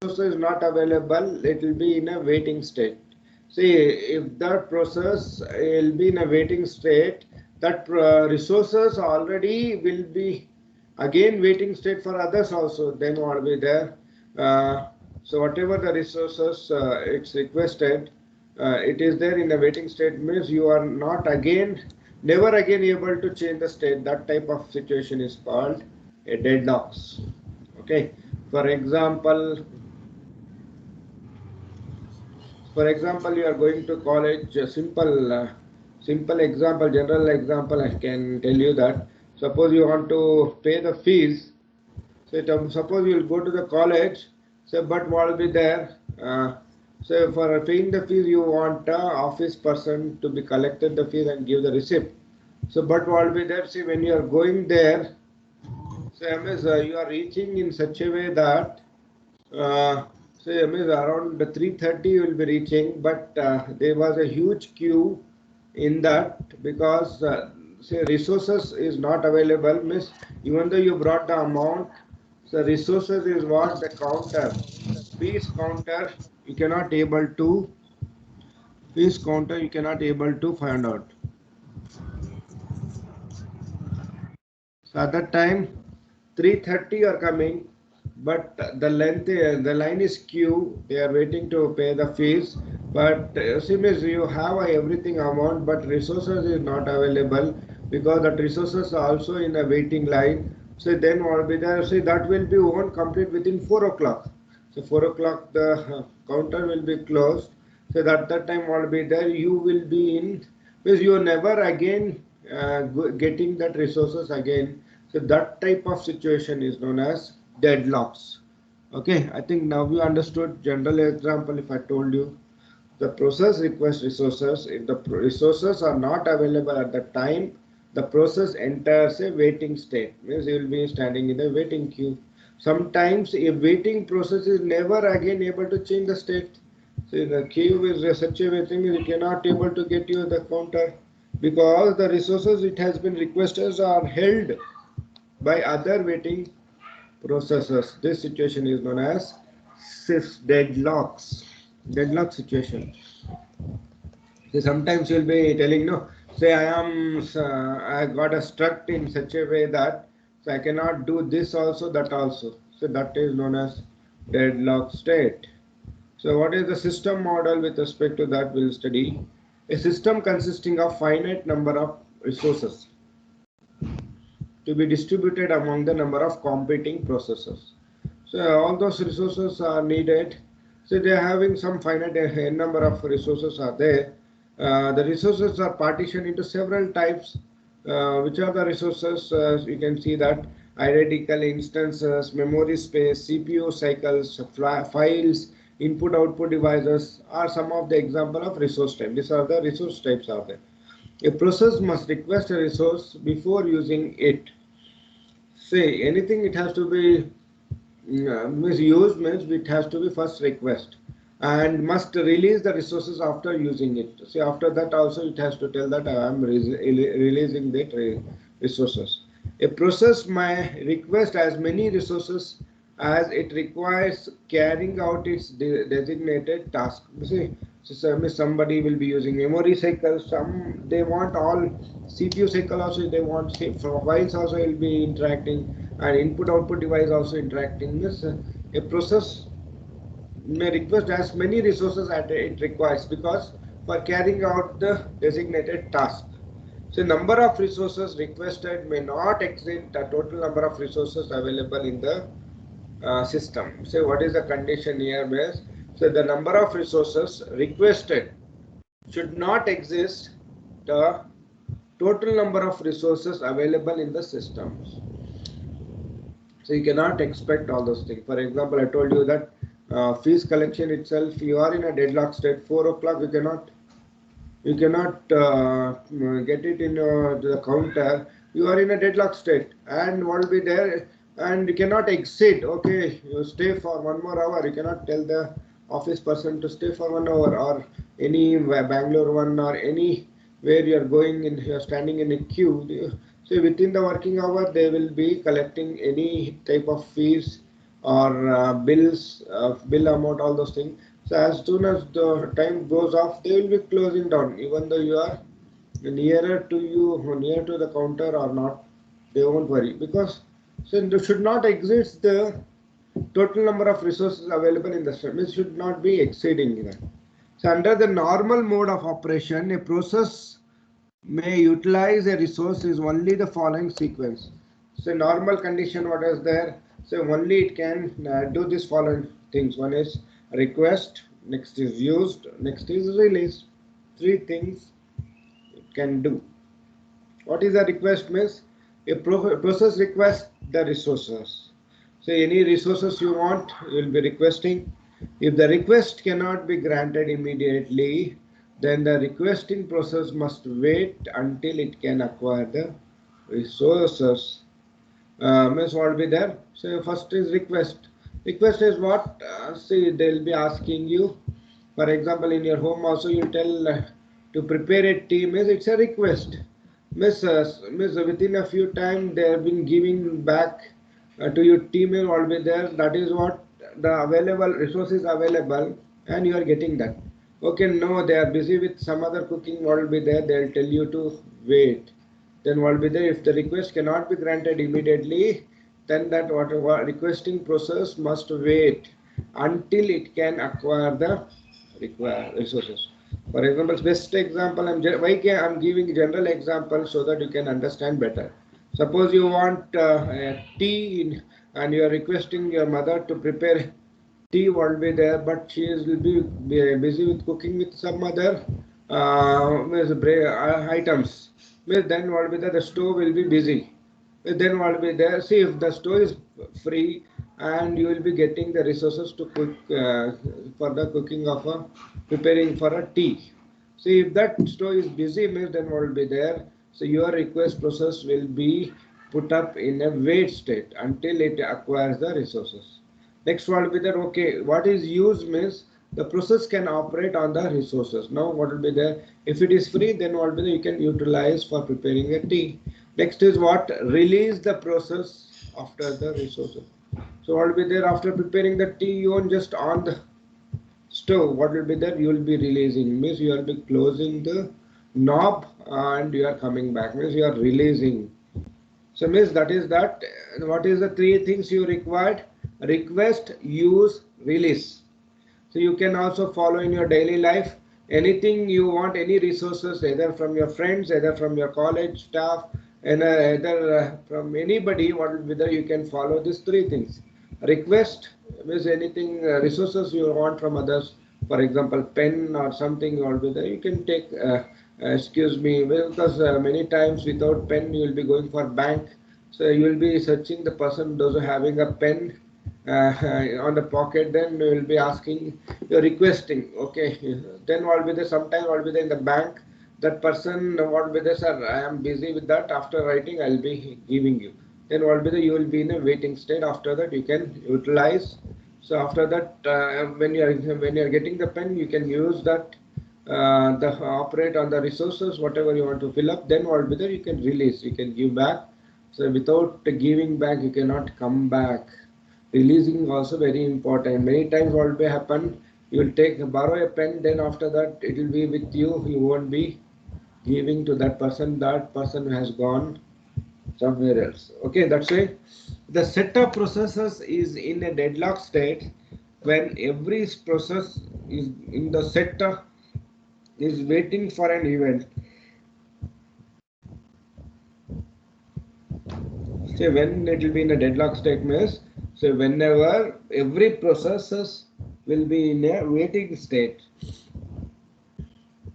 resource is not available, it will be in a waiting state. See, if that process will be in a waiting state, that resources already will be again waiting state for others also. Then what will be there? Uh, so whatever the resources it's requested, it is there in a waiting state means you are not again, never again able to change the state. That type of situation is called a deadlocks. Okay. For example, you are going to college. A simple example, general example. I can tell you that. Suppose you want to pay the fees. So suppose you will go to the college. So but what will be there? So for paying the fees, you want a office person to be collected the fees and give the receipt. So but what will be there? See, when you are going there, so means you are reaching in such a way that uh, say means around 3:30 you will be reaching, but there was a huge queue in that because say resources is not available. Means even though you brought the amount, so resources is what the counter, fees counter, you cannot able to fees counter you cannot able to find out. So at that time 3:30 are coming, but the line is queue. They are waiting to pay the fees. But same as you have everything amount, but resources is not available because that resources are also in a waiting line. So then what will be there? See, that will be won't complete within 4 o'clock. So 4 o'clock the counter will be closed. So that time what will be there? You will be in because you are never again getting that resources again. So that type of situation is known as deadlocks. Okay, I think now you understood. General example, if I told you the process requests resources, if the resources are not available at the time, the process enters a waiting state, means you will be standing in a waiting queue. Sometimes a waiting process is never again able to change the state. So the queue is such a way thing you cannot able to get you the counter because the resources it has been requested are held by other waiting processes. This situation is known as deadlocks. Deadlock situation. So sometimes you'll be telling no. Say I got a struck in such a way that so I cannot do this also that also. So that is known as deadlock state. So what is the system model with respect to that we'll study. A system consisting of finite number of resources to be distributed among the number of competing processes. So all those resources are needed. So they are having some finite number of resources are there. The resources are partitioned into several types. Which are the resources? You can see that identical instances, memory space, CPU cycles, files, input output devices are some of the example of resource type. These are the resource types are there. A process must request a resource before using it. Say anything it has to be misused means it has to be first request and must release the resources after using it. See after that also it has to tell that I am releasing the resources. A process may request as many resources as it requires carrying out its designated task. You see, so somebody will be using memory cycle. Some they want all CPU cycle also. They want files also will be interacting and input output device also interacting. This a process may request as many resources as it requires because for carrying out the designated task. So number of resources requested may not exceed the total number of resources available in the system. So what is the condition here? Is so the number of resources requested should not exist the total number of resources available in the systems. So you cannot expect all those things. For example, I told you that fees collection itself, you are in a deadlock state. 4 o'clock you cannot get it in the counter. You are in a deadlock state, and what will be there? And you cannot exit. Okay, you stay for 1 more hour. You cannot tell the office person to stay for 1 hour or any Bangalore one or any where you are going in. You are standing in a queue. So within the working hour, they will be collecting any type of fees or bills, bill amount, all those things. So as soon as the time goes off, they will be closing down, even though you are nearer to you, near to the counter or not. They won't worry, because so there should not exist the total number of resources available in the system. It should not be exceeding that. So under the normal mode of operation, a process may utilize a resource is only the following sequence. So normal condition, what is there? So only it can do this following things. One is request, next is used, next is release. Three things it can do. What is a request means? A process requests the resources. So any resources you want, you will be requesting. If the request cannot be granted immediately, then the requesting process must wait until it can acquire the resources. Means what will be there? So first is request. Request is what? See, they'll be asking you. For example, in your home also you tell to prepare a tea. Means it's a request. Miss, within a few time they have been giving back to your team will all be there. That is what the available resources available, and you are getting that. Okay, no, they are busy with some other cooking. What will be there? They will tell you to wait. Then what will be there? If the request cannot be granted immediately, then that what requesting process must wait until it can acquire the required resources. For example, best example, I'm giving general example so that you can understand better. Suppose you want a tea and you are requesting your mother to prepare tea, will be there, but she will be busy with cooking with some other items. Then what will be there? The stove will be busy. Then what will be there? See, if the stove is free and you will be getting the resources to cook for the cooking of a preparing for a tea. See, if that stove is busy, then what will be there? So your request process will be put up in a wait state until it acquires the resources. Next one will be that, okay, what is used means the process can operate on the resources. Now what will be there? If it is free, then what will be there? You can utilize for preparing a tea. Next is what? Release the process after the resources. So what will be there after preparing the tea? You won't just on the stove. What will be there? You will be releasing. Means you will be closing the knob and you are coming back. Means you are releasing. So means that is that. What is the three things you required? Request, use, release. So you can also follow in your daily life anything you want, any resources, either from your friends, either from your college staff, and either from anybody. What will be there? You can follow these three things. Request means anything resources you want from others. For example, pen or something will be there. You can take. Excuse me, because many times without pen you will be going for bank. So you will be searching the person those are having a pen on the pocket, then you will be asking, you're requesting, okay, then what will be there? Sometime what will be there in the bank, that person what will be there? Sir, I am busy with that, after writing I'll be giving you. Then what will be there? You will be in a waiting state. After that you can utilize. So after that when you are getting the pen, you can use that the operate on the resources whatever you want to fill up. Then what will be there? You can release, you can give back. So without giving back you cannot come back. Releasing also very important. Many times what will happen, you will borrow a pen, then after that it will be with you, you won't be giving to that person has gone somewhere else. Okay, that's it. The set of processes is in a deadlock state when every process is in the set is waiting for an event. So when it will be in a deadlock state means, so whenever every process will be in a waiting state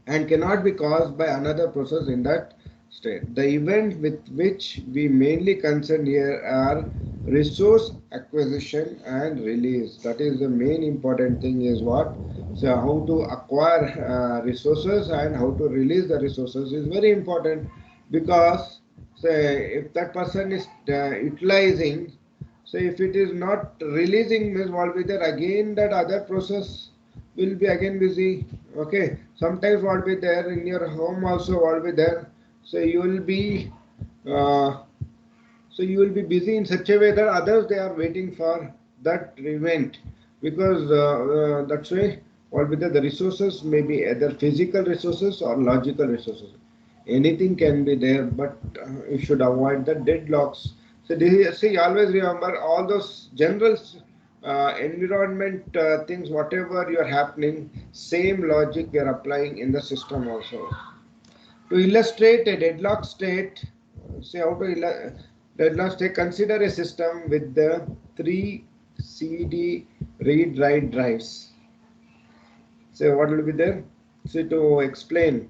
and cannot be caused by another process in that state. The event with which we mainly concern here are resource acquisition and release. That is the main important thing is what? So how to acquire resources and how to release the resources is very important, because say if that person is utilizing, so if it is not releasing means what will be there, again that other process will be again busy. Okay, sometimes what will be there in your home also what will be there. So you will be uh, so you will be busy in such a way that others they are waiting for that event, because that's why what with the resources may be either physical resources or logical resources. Anything can be there, but you should avoid the deadlocks. So this is, see, always remember all those general environment things, whatever you are happening, same logic we are applying in the system also. To illustrate a deadlock state, say how to deadlock state, consider a system with the three CD read write drives. So what will be there? So to explain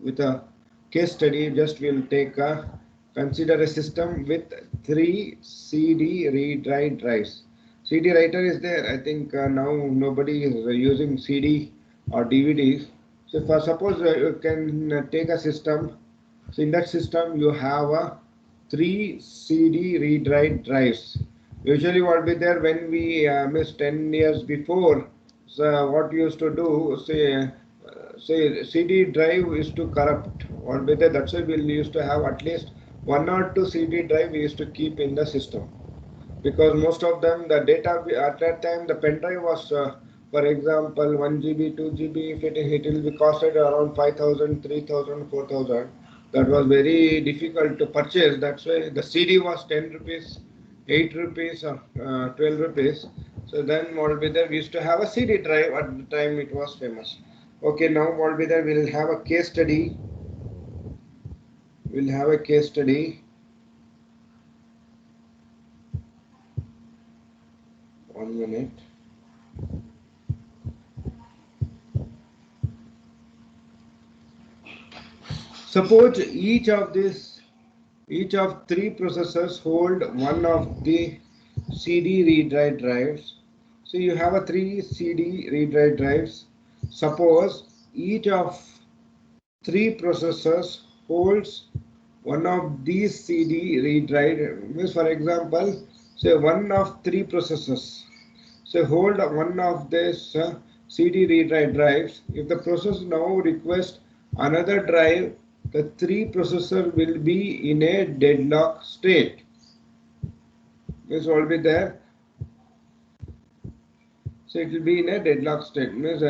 with a case study, just we'll take a consider a system with three CD read write drives. CD writer is there. I think now nobody is using CD or DVDs. So for suppose you can take a system. So in that system you have a three CD read write drives. Usually what will be there when we miss 10 years before. So what you used to do, say CD drive is to corrupt or whether that's why we used to have at least one or two CD drive we used to keep in the system, because most of them the data at that time the pen drive was for example 1 GB 2 GB, if it will be costed around 5,000 3,000 4,000. That was very difficult to purchase. That's why the CD was 10 rupees, 8 rupees or 12 rupees. So then what will be there, we used to have a CD drive. At the time it was famous. Okay, now what will be there, we'll have a case study. We'll have a case study. One minute. Suppose each of three processors hold one of the CD read-write drives. So you have a three CD read-write drives. Suppose each of three processors holds one of these CD read-write. Means for example, say one of three processors. So hold one of this CD read-write drives. If the processor now requests another drive, the three processor will be in a deadlock state. This will be there. So it will be in a deadlock state. Means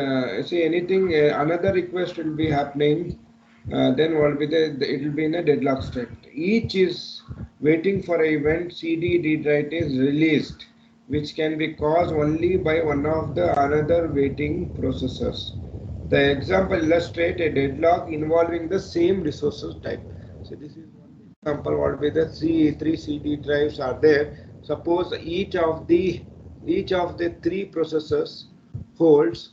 see anything another request will be happening. Then what will be there? It will be in a deadlock state. Each is waiting for an event CD read write is released, which can be caused only by one of the another waiting processors. The example illustrate a deadlock involving the same resources type. So this is one example. What will be the three CD drives are there. Suppose each of the three processors holds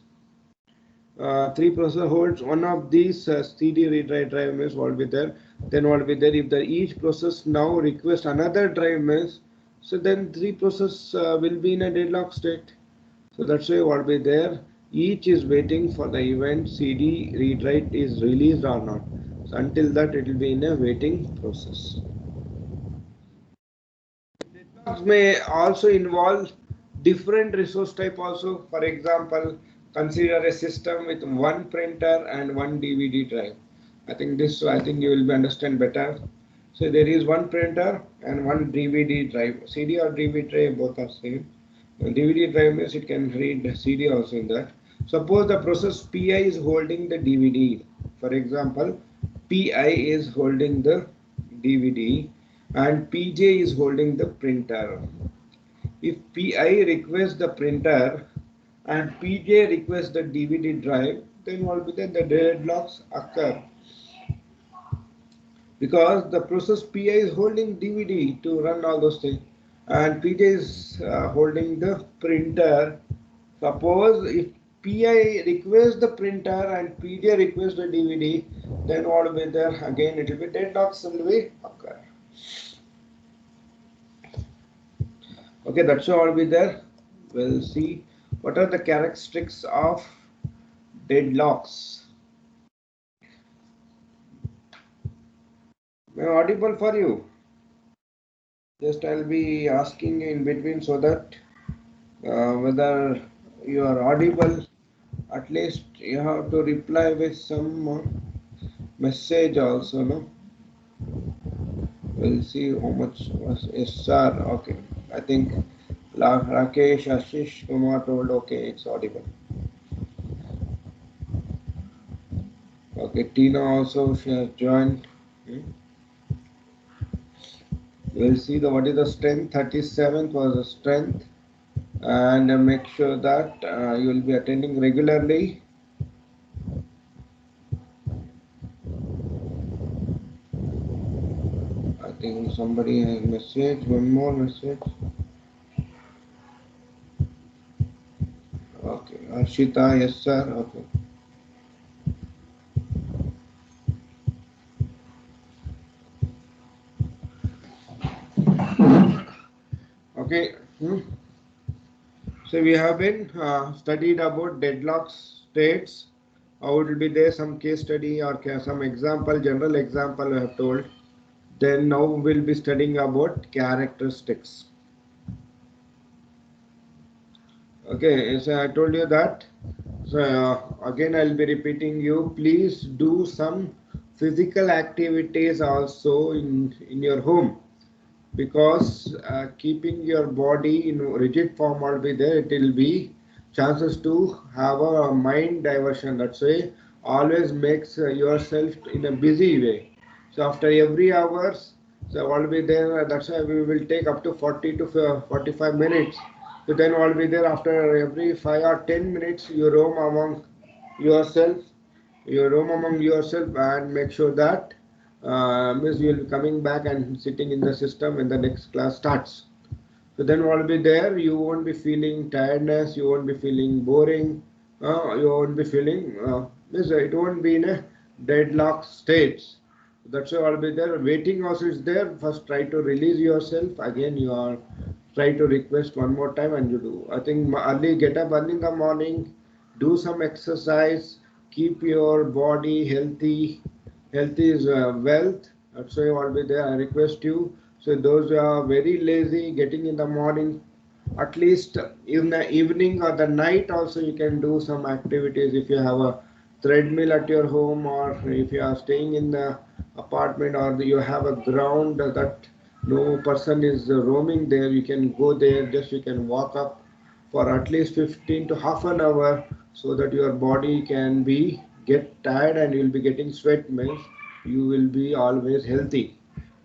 one of these CD read write drive means what will be there. Then what will be there, if the each process now request another drive means, so then three process will be in a deadlock state. So that's why what will be there, each is waiting for the event CD read write is released or not. So until that it will be in a waiting process. Deadlocks may also involve different resource type also. For example, consider a system with one printer and one DVD drive. I think you will understand better. So there is one printer and one DVD drive. CD or DVD drive both are same. The DVD drive means it can read CD also in that. Suppose the process PI is holding the DVD. For example, PI is holding the DVD and PJ is holding the printer. If PI requests the printer and PJ requests the DVD drive, then what will be the deadlocks occur, because the process PI is holding DVD to run all those things and PJ is holding the printer. Suppose if PI requests the printer and PJ requests the DVD, then what will be there, again it will be deadlocks will be occur. Okay, that's all will be there. We'll see what are the characteristics of deadlocks. Am I audible for you? Just I'll be asking in between so that whether you are audible, at least you have to reply with some message also, no? We'll see how much was yes sir. Okay, I think Rakesh Ashish Kumar told okay, it's audible. Okay, Tina also she has joined. Hmm. We'll see the what is the strength. 37th was the strength, and make sure that you will be attending regularly. I think somebody has message. One more message. Okay, Arshita, yes sir. Okay. Okay. Hmm. So we have been studied about deadlock states. How it will be there some case study or some example, general example I have told. Then now we'll be studying about characteristics. Okay, so I told you that. So again I'll be repeating you. Please do some physical activities also in your home, because keeping your body in rigid form will be there. It will be chances to have a mind diversion. That's why always makes yourself in a busy way. So after every hours, so all be there. That's why we will take up to 40 to 45 minutes. So then all be there after every 5 or 10 minutes. You roam among yourself, and make sure that means you'll be coming back and sitting in the system when the next class starts. So then what will be there? You won't be feeling tiredness, you won't be feeling boring, you won't be feeling, means it won't be in a deadlock states. That's why I'll be there. Waiting also is there. First try to release yourself. Again you are try to request one more time and you do. I think early get up early in the morning, do some exercise, keep your body healthy. Health is wealth. That's why I'll be there. I request you. So those who are very lazy, getting in the morning, at least in the evening or the night also you can do some activities. If you have a treadmill at your home, or if you are staying in the apartment, or you have a ground that no person is roaming there, you can go there, just you can walk up for at least 15 to half an hour, so that your body can be get tired and you will be getting sweat, means you will be always healthy.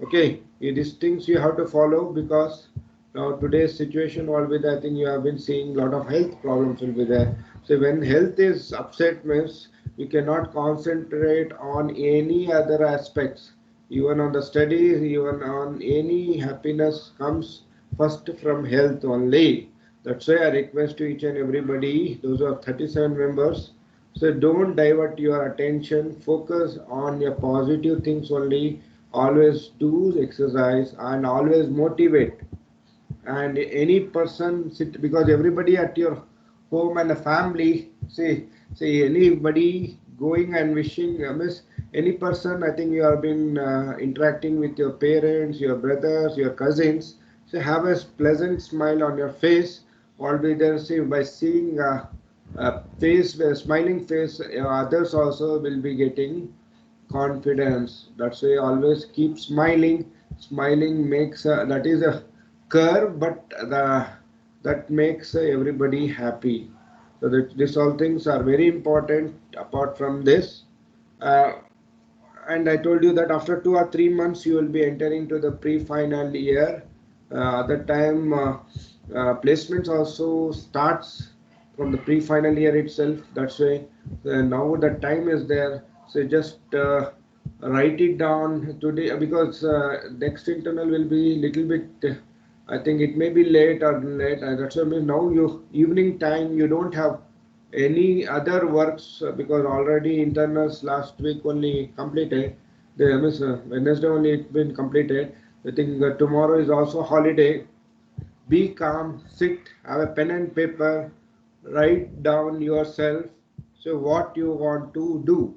Okay, these things you have to follow, because now today's situation will be that I think you have been seeing a lot of health problems will be there. So when health is upset, means you cannot concentrate on any other aspects, even on the studies, even on any happiness comes first from health only. That's why I request to each and everybody, those are 37 members, so don't divert your attention, focus on your positive things only, always do exercise and always motivate. And any person sit, because everybody at your home and a family, say anybody going and wishing, miss any person, I think you have been interacting with your parents, your brothers, your cousins, so have a pleasant smile on your face. Always there, see, by seeing a face, a smiling face, others also will be getting confidence. That's why always keep smiling. Smiling makes that is a curve, but that makes everybody happy. So that these all things are very important. Apart from this, uh, and I told you that after 2 or 3 months you will be entering to the pre-final year. That time placements also starts from the pre-final year itself. That's why now the time is there. So just write it down today, because next internal will be little bit. I think it may be late or late. That's why now you evening time you don't have any other works, because already internals last week only completed. The Wednesday only it's been completed. I think tomorrow is also holiday. Be calm, sit, have a pen and paper, write down yourself. So what you want to do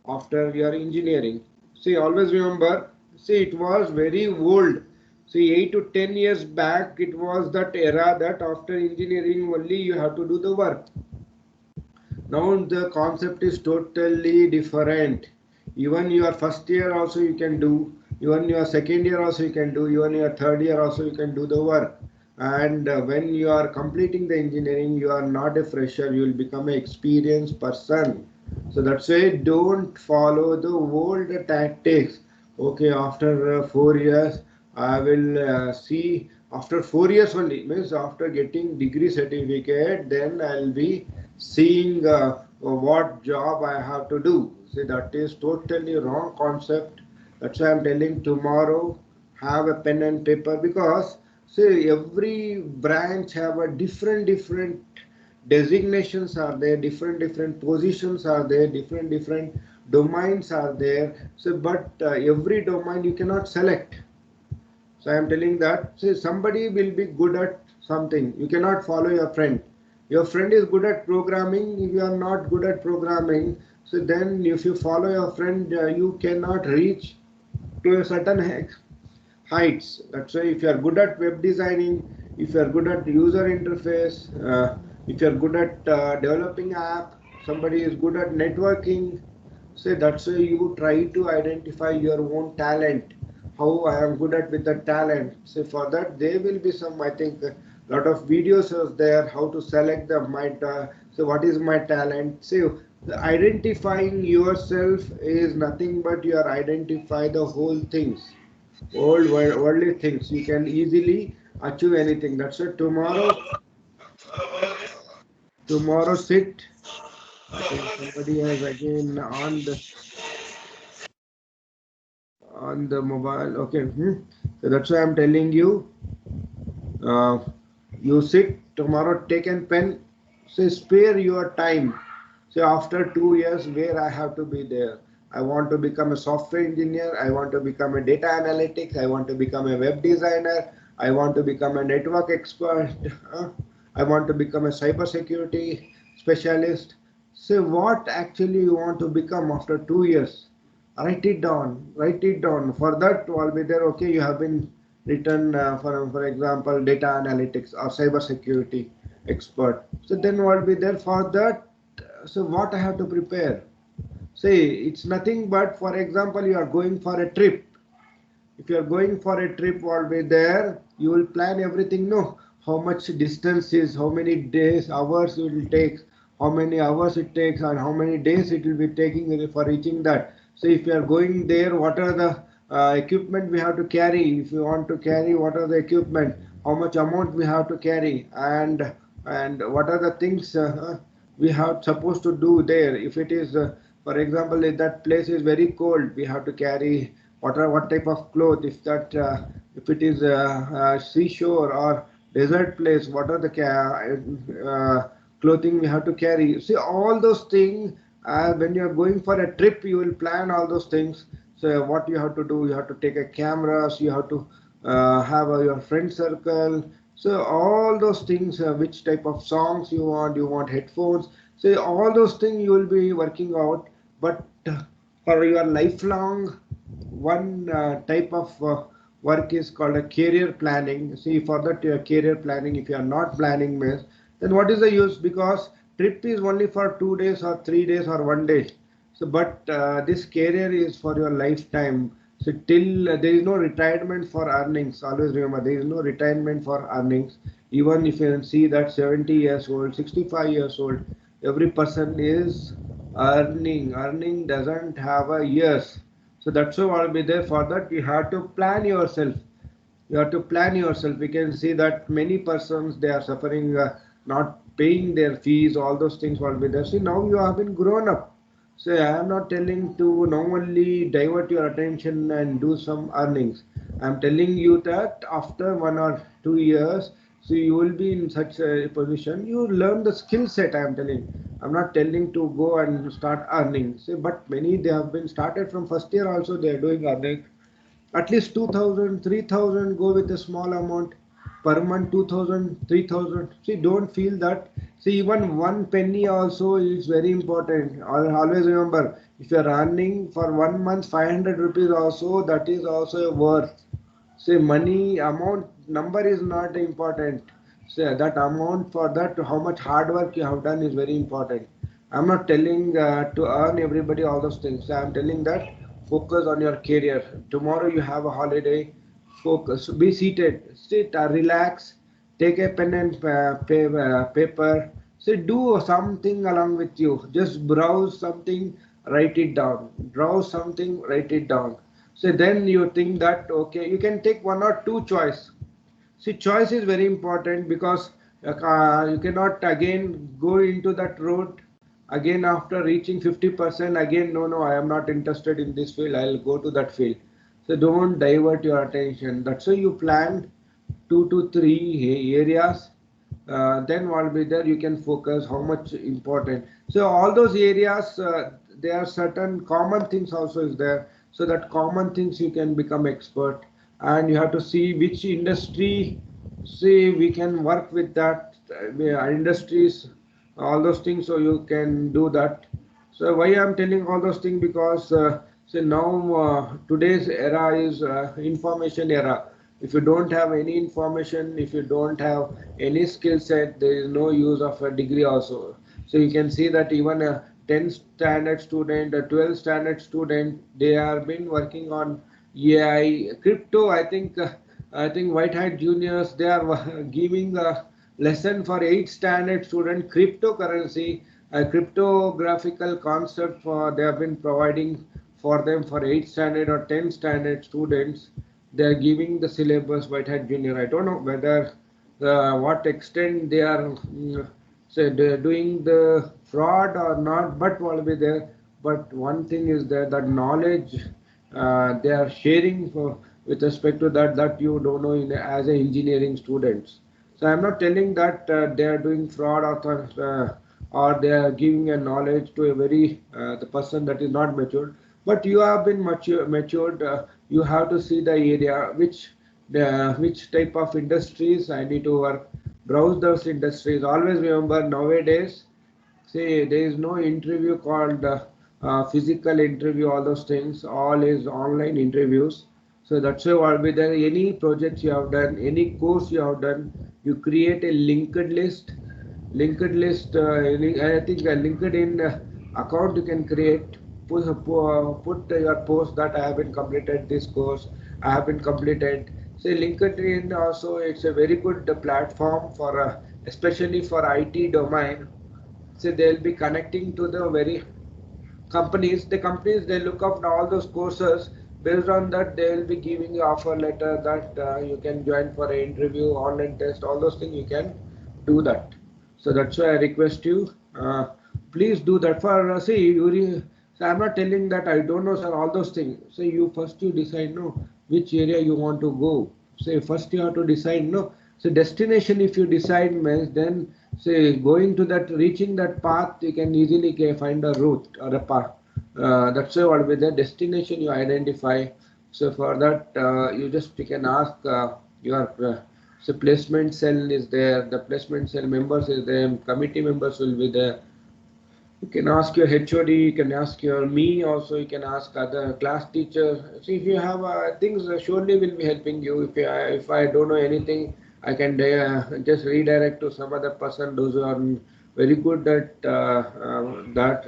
after your engineering. See, always remember. See, it was very old. See, 8 to 10 years back, it was that era that after engineering only you have to do the work. Now the concept is totally different. Even your first year also you can do, even your second year also you can do, even your third year also you can do the work. And when you are completing the engineering, you are not a fresher, you will become an experienced person. So that's why don't follow the old tactics. Okay, after 4 years I will see, after 4 years only, means after getting degree certificate, then I'll be seeing what job I have to do. See, that is totally wrong concept. That's why I'm telling, tomorrow have a pen and paper, because see, every branch have a different designations are there, different positions are there, different domains are there. So but every domain you cannot select. So I am telling that, say somebody will be good at something, you cannot follow your friend. Your friend is good at programming, if you are not good at programming, so then if you follow your friend, you cannot reach to a certain heights. That's why if you are good at web designing, if you are good at user interface, if you are good at developing app, somebody is good at networking. So that's why you try to identify your own talent. How I am good at with the talent. So for that there will be some, I think, a lot of videos are there how to select the my so what is my talent. So identifying yourself is nothing but you are identify the whole things, worldly things. You can easily achieve anything. That's why tomorrow sit. I think somebody has again on the mobile. Okay. So that's why I'm telling you. Uh, you sit tomorrow, take a pen, say spare your time. Say after 2 years, where I have to be there. I want to become a software engineer. I want to become a data analytics. I want to become a web designer. I want to become a network expert. I want to become a cyber security specialist. Say what actually you want to become after 2 years. Write it down. Write it down. For that, will be there. Okay, you have been written for example data analytics or cyber security expert. So then what will be there for that. So what I have to prepare, say it's nothing but, for example, you are going for a trip. If you are going for a trip, all way there you will plan everything. No, how much distance is, how many days, hours it will take, how many hours it takes, and how many days it will be taking for reaching that. So if you are going there, what are the equipment we have to carry? If you want to carry, what are the equipment, how much amount we have to carry, and what are the things we have supposed to do there. If it is for example, if that place is very cold, we have to carry what type of cloth. If that if it is a seashore or desert place, what are the clothing we have to carry. See all those things. When you are going for a trip, you will plan all those things. So what you have to do, you have to take a cameras, you have to have your friend circle. So all those things, which type of songs you want headphones. So all those things you will be working out. But for your lifelong, one type of work is called a career planning. See, for that career planning, if you are not planning means, then what is the use? Because trip is only for 2 days or 3 days or one day. So but this career is for your lifetime. So till there is no retirement for earnings. Always remember, there is no retirement for earnings. Even if you see that 70 years old, 65 years old, every person is earning doesn't have a years. So that's why I'll be there. For that you have to plan yourself. You have to plan yourself. We can see that many persons, they are suffering, not paying their fees, all those things will be there. See, now you have been grown up. So I am not telling to normally divert your attention and do some earnings. I am telling you that after 1 or 2 years, so you will be in such a position, you learn the skill set. I am telling, I'm not telling to go and start earning. See, but many, they have been started from first year also, they are doing earning at least 2000, 3000. Go with a small amount per month, 2000, 3000. See, don't feel that. See, even one penny also is very important. Always remember, if you are earning for 1 month 500 rupees also, that is also a worth. Say money amount number is not important. Say that amount, for that how much hard work you have done is very important. I'm not telling to earn everybody all those things. I'm telling that focus on your career. Tomorrow you have a holiday. Focus. Be seated. Sit. Relax. take a pen and paper. So do something along with you. Just browse something, write it down. Browse something, write it down. So then you think that okay, you can take one or two choice. See, choice is very important because you cannot again go into that road again after reaching 50%. Again, no, no, I am not interested in this field. I'll go to that field. So don't divert your attention. That's why you plan 2 to 3 areas. Then what will be there? You can focus how much important. So all those areas, there are certain common things also is there. So that common things you can become expert, and you have to see which industry. See, we can work with that industries, all those things. So you can do that. So why I'm telling all those things, because so now today's era is information era. If you don't have any information, if you don't have any skill set, there is no use of a degree also. So you can see that even a 10th standard student, a 12th standard student, they have been working on AI, crypto. I think White Hat Juniors, they are giving a lesson for 8th standard student cryptocurrency, a cryptographical concept for they have been providing for them for 8th standard or 10th standard students. They are giving the syllabus White Hat Junior. I don't know whether what extent they are say they're doing the fraud or not, but what will be there. But one thing is that knowledge they are sharing for, with respect to that you don't know as a engineering students. So I'm not telling that they are doing fraud or they are giving a knowledge to a very the person that is not matured. But you have been matured. You have to see the area which type of industries I need to work. Browse those industries. Always remember nowadays. See, there is no interview called physical interview, all those things, all is online interviews. So that's why what will be there. Any projects you have done, any course you have done, you create a linked list. I think a LinkedIn account you can create. Put your post that I have been completed this course, I have been completed. Say LinkedIn also, it's a very good platform for especially for IT domain. So they'll be connecting to the very companies. The companies, they look up all those courses. Based on that, they will be giving you offer letter that you can join for an interview, online test, all those things you can do that. So that's why I request you, please do that. For see you so I'm not telling that I don't know sir all those things. So you first you decide no which area you want to go. Say first you have to decide no. So destination, if you decide means, then say going to that, reaching that path, you can easily find a route or a path. That's why what with the destination you identify. So for that you can ask your so placement cell is there, the placement cell members is there, committee members will be there. You can ask your HOD, you can ask your me also, you can ask other class teachers. See if you have things, surely will be helping you. If I don't know anything, I can just redirect to some other person those who are very good at that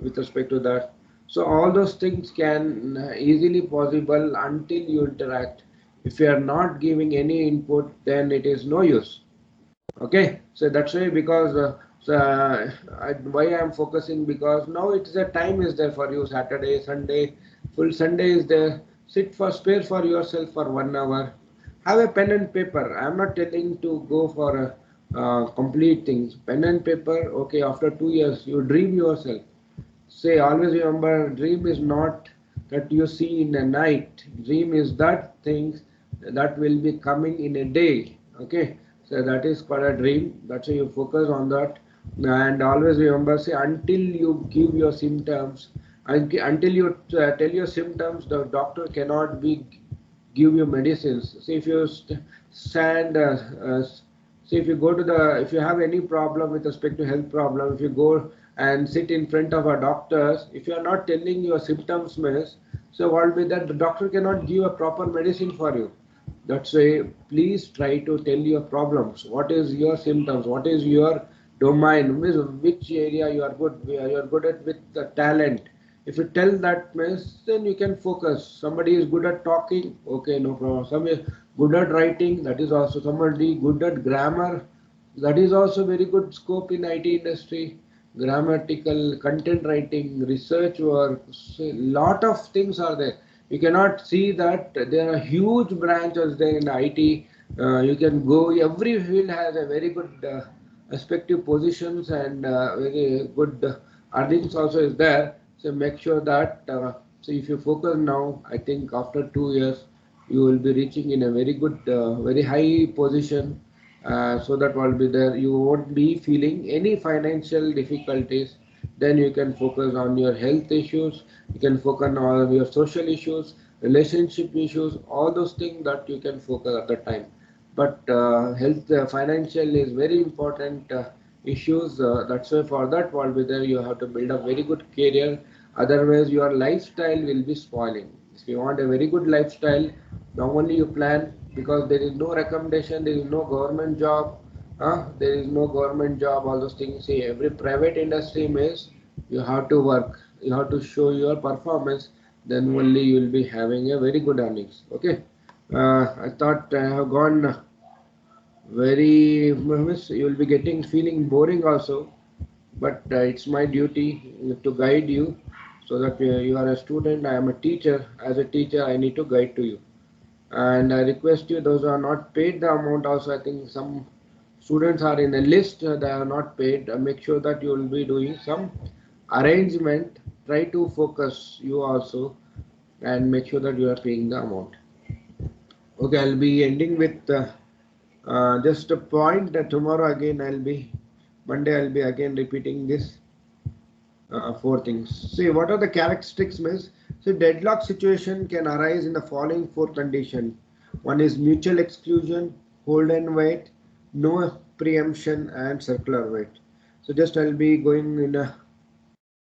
with respect to that. So all those things can easily possible until you interact. If you are not giving any input, then it is no use. Okay, so that's why, because why I am focusing, because now it's a time is there for you. Saturday, Sunday, full Sunday is there. Sit for spare for yourself for 1 hour. Have a pen and paper. I am not telling to go for complete things. Pen and paper. Okay, after 2 years, you dream yourself. Say, always remember, dream is not that you see in a night. Dream is that things that will be coming in a day. Okay, so that is called a dream. That's why you focus on that. And always remember, say, until you give your symptoms, until you tell your symptoms, the doctor cannot be give you medicines. See if you stand, see if you go to the, if you have any problem with respect to health problem, if you go and sit in front of a doctor, if you are not telling your symptoms, miss, so what will be that the doctor cannot give a proper medicine for you. That's why please try to tell your problems. What is your symptoms? What is your domain? Which area you are good? You are good at with the talent. If you tell that means, then you can focus. Somebody is good at talking, okay, no problem. Somebody is good at writing, that is also. Somebody good at grammar, that is also very good scope in IT industry. Grammatical content writing, research work, lot of things are there. You cannot see that there are huge branches there in IT. You can go, every field has a very good respective positions and very good earnings also is there. So make sure that so if you focus now, I think after 2 years you will be reaching in a very good, very high position. So that will be there. You won't be feeling any financial difficulties. Then you can focus on your health issues. You can focus on your social issues, relationship issues, all those things that you can focus at the time. But health, financial is very important issues. That's why for that will be there. You have to build a very good career. Otherwise, your lifestyle will be spoiling. If you want a very good lifestyle, now only you plan, because there is no recommendation, there is no government job. There is no government job. All those things. See, every private industry means you have to work. You have to show your performance. Then only you will be having a very good earnings. Okay. I thought I have gone very, miss, you will be getting feeling boring also, but it's my duty to guide you, so that you are a student, I am a teacher. As a teacher, I need to guide to you, and I request you, those who are not paid the amount also, I think some students are in a list, they are not paid. Make sure that you will be doing some arrangement. Try to focus you also, and make sure that you are paying the amount. Okay, I'll be ending with just a point that tomorrow again Monday I'll be again repeating this four things. See, what are the characteristics means? So deadlock situation can arise in the following four conditions. One is mutual exclusion, hold and wait, no preemption, and circular wait. So just I'll be going in a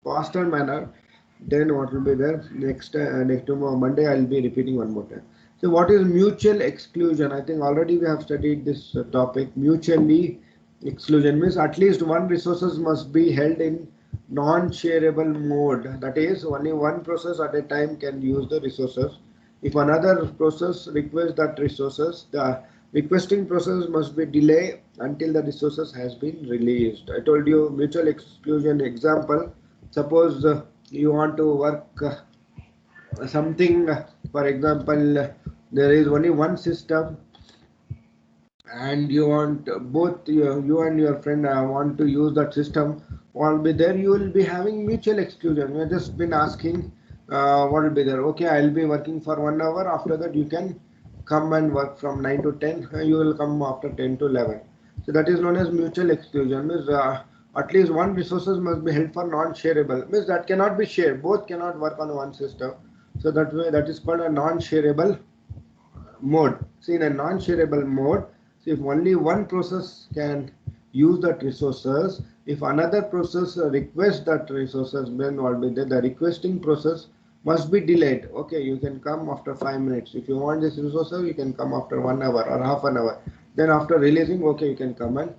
faster manner. Then what will be there next tomorrow Monday I'll be repeating one more time. So what is mutual exclusion? I think already we have studied this topic. Mutually exclusion means at least one resources must be held in non-shareable mode. That is, only one process at a time can use the resources. If another process requests that resources, the requesting process must be delayed until the resources has been released. I told you mutual exclusion example. Suppose you want to work something, for example, there is only one system, and you want both you and your friend want to use that system, will be there, you will be having mutual exclusion. You have just been asking what will be there. Okay, I'll be working for 1 hour. After that, you can come and work from 9 to 10. You will come after 10 to 11. So that is known as mutual exclusion. Means at least one resources must be held for non-shareable. Means that cannot be shared. Both cannot work on one system. So that way, that is called a non-shareable mode. See, in a non-shareable mode, see, if only one process can use that resources, if another process requests that resources, then what will be there? The requesting process must be delayed. Okay, you can come after 5 minutes. If you want this resources, you can come after 1 hour or half an hour. Then after releasing, okay, you can come. And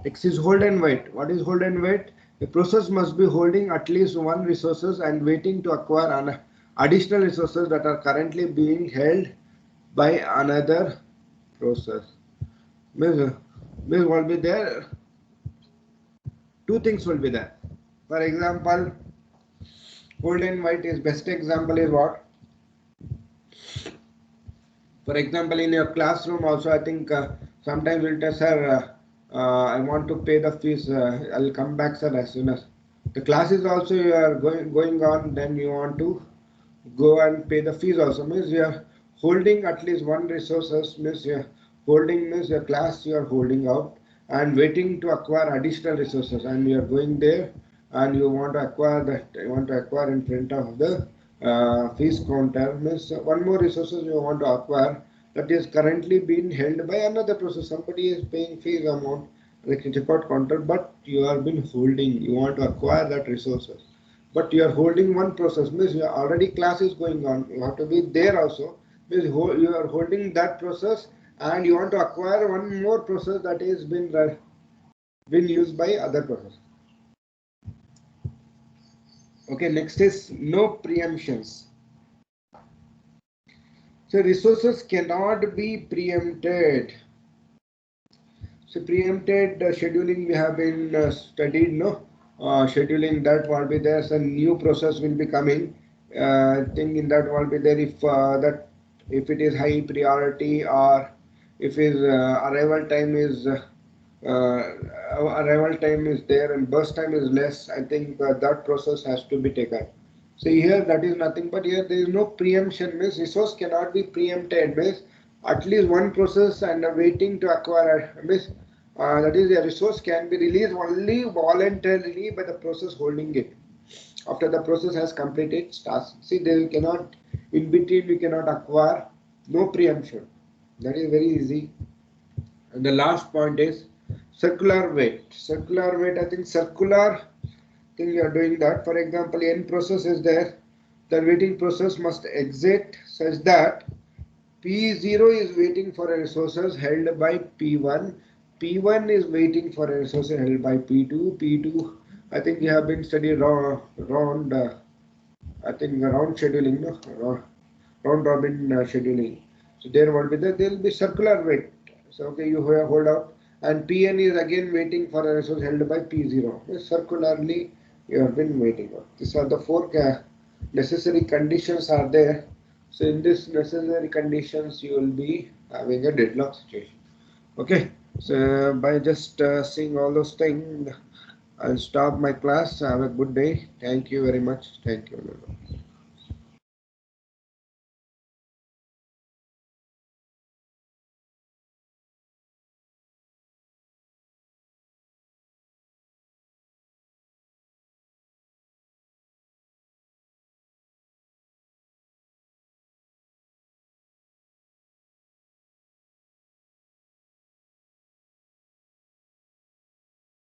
next is hold and wait. What is hold and wait? The process must be holding at least one resources and waiting to acquire an additional resources that are currently being held by another process. Means, means will be there, two things will be there. For example, hold and wait is best example is what? For example, in your classroom also, I think sometimes we'll tell sir, I want to pay the fees. I'll come back, sir, as soon as the class is also you are going on. Then you want to go and pay the fees also. Means you are holding at least one resources. Means you are holding means your class you are holding out and waiting to acquire additional resources. And you are going there and you want to acquire that. You want to acquire in front of the fees counter. Means one more resources you want to acquire that is currently being held by another process. Somebody is paying fees amount like checkout counter, but you are been holding. You want to acquire that resources, but you are holding one process. Means you are already class is going on. You have to be there also. Means you are holding that process, and you want to acquire one more process that is been used by other process. Okay, next is no preemptions. So resources cannot be preempted. So preempted scheduling we have been studied, no? Scheduling that will be there. So new process will be coming. I think in that will be there if it is high priority or if his arrival time is there and burst time is less. I think that process has to be taken. So here that is nothing but here there is no preemption means resource cannot be preempted means at least one process and waiting to acquire means that is a resource can be released only voluntarily by the process holding it after the process has completed its task. See they cannot in between we cannot acquire no preemption. That is very easy. And the last point is circular wait. Circular wait, I think circular thing you are doing that. For example, n process is there. The waiting process must exit such that P0 is waiting for a resources held by P1. P1 is waiting for a resource held by P2. P2, I think you have been studying round I think round scheduling, no? Round robin scheduling. So there will be there will be circular wait. So okay, you hold out, and Pn is again waiting for a resource held by P0. Circularly, you have been waiting. These are the four necessary conditions are there. So in this necessary conditions, you will be having a deadlock situation. Okay. So by just seeing all those things, I'll stop my class. Have a good day. Thank you very much. Thank you.